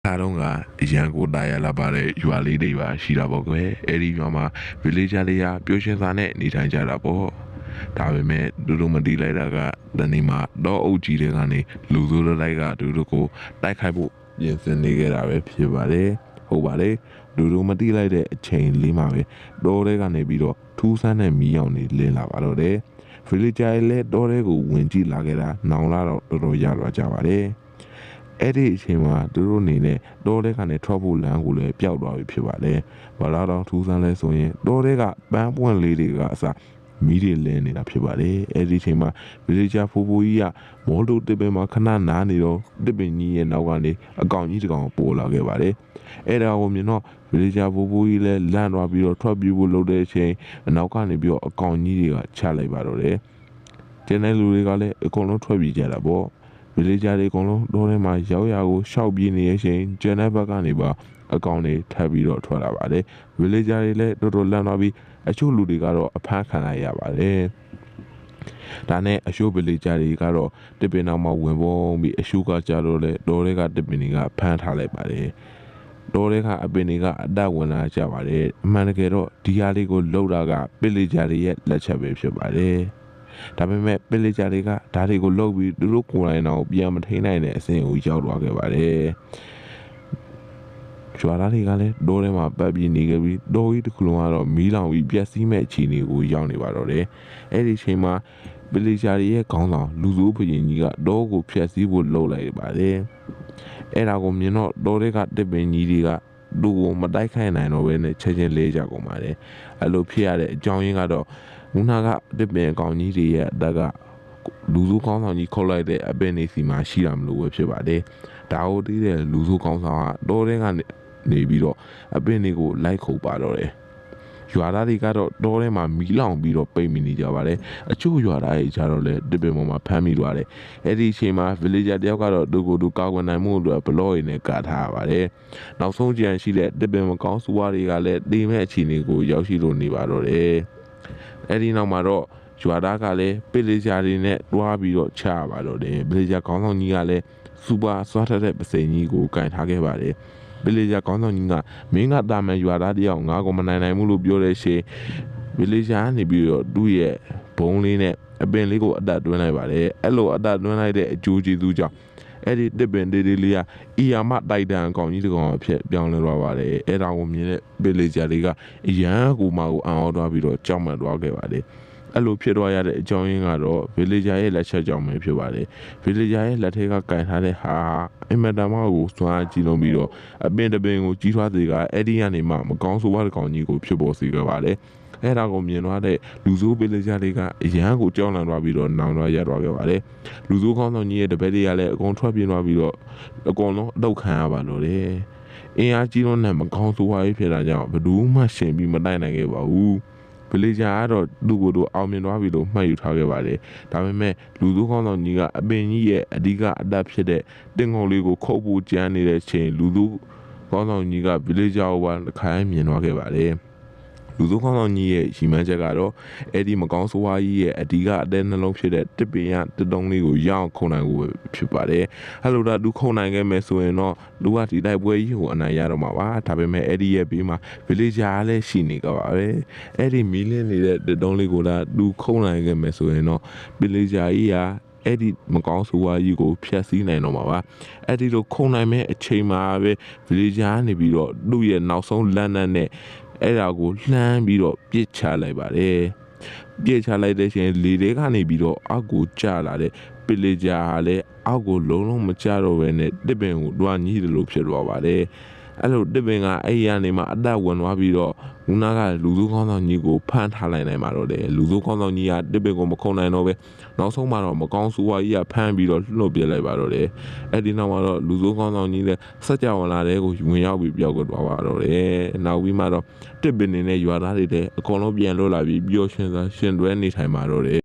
အားလုံးကရန်ကိုတာရလာပါတဲ့ရွာလေးတွေပါရှိတာပေါ့ကွယ်အဲ့ဒီရွာမှာ villager လေးကပျော်ရွှင်စွာနဲ့နေထိုင်ကြတာပေါ့ဒါပေမဲ့လူမတီးလိုက်တာကတနေ့မှာတော့အုပ်ကြီးတွေကနေလူဆိုးလိုက်ကသူတို့ကိုတိုက်ခိုက်ဖို့ပြင်ဆင်နေကြတာပဲဖြစ်ပါတယ်ဟုတ်ပါတယ်လူမတီးလိုက်တဲ့အချိန်လေးမှာပဲတောထဲကနေပြီးတော့ထူးဆန်းတဲ့မီးရောင်တွေလင်းလာပါတော့တယ် villager လည်းတောထဲကိုဝင်ကြည့်လာခဲ့တာနောင်လာတော့တော်တော်ရသွားကြပါတယ်အဲ့ဒီအချိန်မှာသူတို့အနေနဲ့တောထဲကနေထွက်ဖို့လမ်းကိုလည်းပျောက်သွားပြီဖြစ်ပါတယ်။ဘာလို့တော့ထူးဆန်းလဲဆိုရင်တောထဲကပန်းပွင့်လေးတွေကအစမီးတွေလင်းနေတာဖြစ်ပါတယ်။အဲ့ဒီအချိန်မှာ villager ဖိုးဖိုးကြီးကမော်တိုတစ်ပင်မှာခဏနားနေတော့တစ်ပင်ကြီးရဲ့နောက်ကနေအကောင်ကြီးတစ်ကောင်ပေါ်လာခဲ့ပါတယ်။အဲ့ဒါကိုမြင်တော့ villager ဖိုးဖိုးကြီးလည်းလန့်သွားပြီးတော့ထွက်ပြေးဖို့လုပ်တဲ့အချိန်အနောက်ကနေပြီးတော့အကောင်ကြီးတွေကချလိုက်ပါတော့တယ်။ကျန်တဲ့လူတွေကလည်းအကုန်လုံးထွက်ပြေးကြတာပေါ့။ villager တွေအကုန်လုံးတောထဲမှာရောက်ရကိုရှောက်ပြေးနေတဲ့အချိန်ကျန်တဲ့ဘက်ကနေပါအကောင်တွေထပ်ပြီးတော့ထွက်လာပါတယ် villager တွေလည်းတော်တော်လန့်သွားပြီးအချို့လူတွေကတော့အဖမ်းခံလိုက်ရပါတယ်ဒါနဲ့အချို့ villager တွေကတော့တစ်ပင်နောက်မှာဝင်ပုံးပြီးအချို့ကကြတော့လေတောထဲကတစ်ပင်တွေကဖမ်းထားလိုက်ပါတယ်တောထဲကအပင်တွေကအတက်ဝင်လာကြပါတယ်အမှန်တကယ်တော့ဒီဟာလေးကိုလှုပ်တာက villager တွေရဲ့လက်ချက်ပဲဖြစ်ပါတယ်ဒါပေမဲ့ villager တွေကဒါတွေကိုလှုပ်ပြီးသူတို့ကိုယ်တိုင်တော့ပြန်မထိန်နိုင်တဲ့အဆင့်ကိုရောက်သွားခဲ့ပါတယ်ကျွာသားတွေကလည်းတောထဲမှာပတ်ပြီးနေခဲ့ပြီးတောကြီးတစ်ခုလုံးကတော့မီးလောင်ပြီးပျက်စီးမဲ့အခြေအနေကိုရောက်နေပါတော့တယ်အဲ့ဒီအချိန်မှာ villager တွေရဲ့ခေါင်းဆောင်လူဆိုးဘုရင်ကြီးကတောကိုဖျက်ဆီးဖို့လှုပ်လိုက်ပါတယ်အဲ့ဒါကိုမြင်တော့တောထဲကတစ်ပင်ကြီးတွေကလူကိုမတိုက်ခိုက်နိုင်တော့ဘဲနဲ့ချက်ချင်းလေးကြကုန်ပါတယ်အဲ့လိုဖြစ်ရတဲ့အကြောင်းရင်းကတော့မူနာကတစ်ပင်အကောင်ကြီးတွေရဲ့အတက်ကလူစုကောင်းဆောင်ကြီးခုတ်လိုက်တဲ့အပင်နေစီမှာရှိတာမလို့ပဲဖြစ်ပါတယ်ဒါကိုသိတဲ့လူစုကောင်းဆောင်ကတောထဲကနေပြီးတော့အပင်တွေကိုလိုက်ခုတ်ပါတော့တယ်ရွာသားတွေကတော့တောထဲမှာမီးလောင်ပြီးတော့ပိတ်မိနေကြပါတယ်အချို့ရွာသားတွေကြတော့လေတစ်ပင်ပေါ်မှာဖမ်းမိသွားတယ်အဲ့ဒီအချိန်မှာ villager တယောက်ကတော့သူကိုယ်သူကာကွယ်နိုင်မှုအတွက်ဘလော့ရည်နဲ့ကာထားရပါတယ်နောက်ဆုံးကြံရှိတဲ့တစ်ပင်မကောင်းစူးဝါးတွေကလည်းတေးမဲ့အခြေအနေကိုရောက်ရှိလို့နေပါတော့တယ်အဲ့ဒီနောက်မှာတော့ရွာသားကလည်း villager တွေနဲ့တွားပြီးတော့ချရပါတော့တယ် villager ခေါင်းဆောင်ကြီးကလည်းစူပါဆွားထက်တဲ့ပစိန်ကြီးကိုကင်ထားခဲ့ပါတယ် villager ခေါင်းဆောင်ကြီးကမင်းကတာမန်ရွာသားတယောက်ငါကိုမနိုင်ဘူးလို့ပြောတဲ့ရှေ့ villager ကနေပြီးတော့သူ့ရဲ့ဘုံလေးနဲ့အပင်လေးကိုအတက်တွင်းလိုက်ပါတယ်အဲ့လိုအတက်တွင်းလိုက်တဲ့အကျိုးကျေးဇူးကြောင့်အဲ့ဒီတစ်ပင်လေးလေးကအီယာမတိုက်တန်အကောင်ကြီးတကောင်အဖြစ်ပြောင်းလဲသွားပါတယ်အဲ့ဒါကိုမြင်တဲ့ villager တွေကအရန်ကိုမှကိုအံ့ဩသွားပြီးတော့ကြောက်မှတ်သွားခဲ့ပါတယ်အဲ့လိုဖြစ်သွားရတဲ့အကြောင်းရင်းကတော့ villager ရဲ့လက်ချက်ကြောင့်ပဲဖြစ်ပါတယ် villager ရဲ့လက်ထဲကကင်ထားတဲ့ဟာအင်မတန်မှကိုစွမ်းကြည့်လုံးပြီးတော့အပင်တပင်ကိုကြီးထွားစေကအဲ့ဒီကနေမှမကောင်းဆိုးဝါးတဲ့ကောင်ကြီးကိုဖြစ်ပေါ်စေခဲ့ပါတယ်အဲ့ဒါကိုမြင်သွားတဲ့လူဆိုး villager တွေကအရန်ကိုကြောက်လန့်သွားပြီးတော့နောင်သွားရသွားခဲ့ပါတယ်လူဆိုးကောင်းဆောင်ကြီးရဲ့တပည့်တွေကလည်းအကုန်ထွက်ပြေးသွားပြီးတော့အကုန်လုံးအတော့ခံရပါတော့တယ်အင်အားကြီးလုံးနဲ့မကောင်းဆိုးဝါးကြီးဖြစ်တာကြောင့်ဘယ်သူမှရှင်ပြီးမတိုက်နိုင်ခဲ့ပါဘူး villager ကတော့သူ့ကိုယ်သူအောင်မြင်သွားပြီလို့မှတ်ယူထားခဲ့ပါတယ်ဒါပေမဲ့လူစုခေါင်းဆောင်ကြီးကအပင်ကြီးရဲ့အဓိကအတက်ဖြစ်တဲ့တင်ငုံလေးကိုခုတ်ဖို့ကြမ်းနေတဲ့ချိန်လူစုခေါင်းဆောင်ကြီးက villager ကိုပါတစ်ခါမြင်သွားခဲ့ပါတယ်လူစုခေါင်းဆောင်ကြီးရဲ့ရီမန်းချက်ကတော့အဲ့ဒီမကောင်းဆိုးဝါးကြီးရဲ့အဓိကအတဲနှလုံးဖြစ်တဲ့တစ်ပင်ရတတုံးလေးကိုရအောင်ခုံနိုင်ဖို့ဖြစ်ပါတယ်အဲ့လိုဒါသူခုံနိုင်ခဲ့မယ်ဆိုရင်တော့လူကဒီတိုက်ပွဲကြီးကိုအနိုင်ရတော့မှာပါဒါပေမဲ့အဲ့ဒီရဲ့ဘေးမှာ villager လည်းရှိနေကြပါပဲအဲ့ဒီမီးလင်းနေတဲ့တတုံးလေးကိုဒါသူခုံနိုင်ခဲ့မယ်ဆိုရင်တော့ villager ကြီးကအဲ့ဒီမကောင်းဆိုးဝါးကြီးကိုဖျက်ဆီးနိုင်တော့မှာပါအဲ့ဒီလိုခုံနိုင်မဲ့အချိန်မှာပဲ villager ကနေပြီးတော့သူ့ရဲ့နောက်ဆုံးလက်နက်နဲ့အဲ့ဒါကိုလှမ်းပြီးတော့ပြစ်ချလိုက်ပါတယ်ပြစ်ချလိုက်တဲ့ချိန်လေတွေကနေပြီးတော့အောက်ကိုကျလာတဲ့ villager ဟာလည်းအောက်ကိုလုံးမကျတော့ဘဲနဲ့တစ်ပင်ကိုတွားညှိတယ်လို့ဖြစ်သွားပါတယ်အဲ့လိုတစ်ပင်ကအဲ့ရနေမှာအတက်ဝင်သွားပြီးတော့ဦးနာကလူစုခေါင်းဆောင်ကြီးကိုဖမ်းထားလိုက်နိုင်မှာတော့တယ်လူစုခေါင်းဆောင်ကြီးကတစ်ပင်ကိုမခုံနိုင်တော့ပဲနောက်ဆုံးမှာတော့မကောင်းဆိုးဝါးကြီးကဖမ်းပြီးတော့လွှတ်ပြလိုက်ပါတော့တယ်အဲ့ဒီနောက်မှာတော့လူစုခေါင်းဆောင်ကြီးလည်းစက်ကြဝင်လာတဲ့ကိုဝင်ရောက်ပြီးပြောက်သွားပါတော့တယ်နောက်ပြီးမှတော့တစ်ပင်နေနဲ့ရွာသားတွေလည်းအကုန်လုံးပြန်လွတ်လာပြီးပျော်ရွှင်စွာရှင်တွဲနေထိုင်ပါတော့တယ်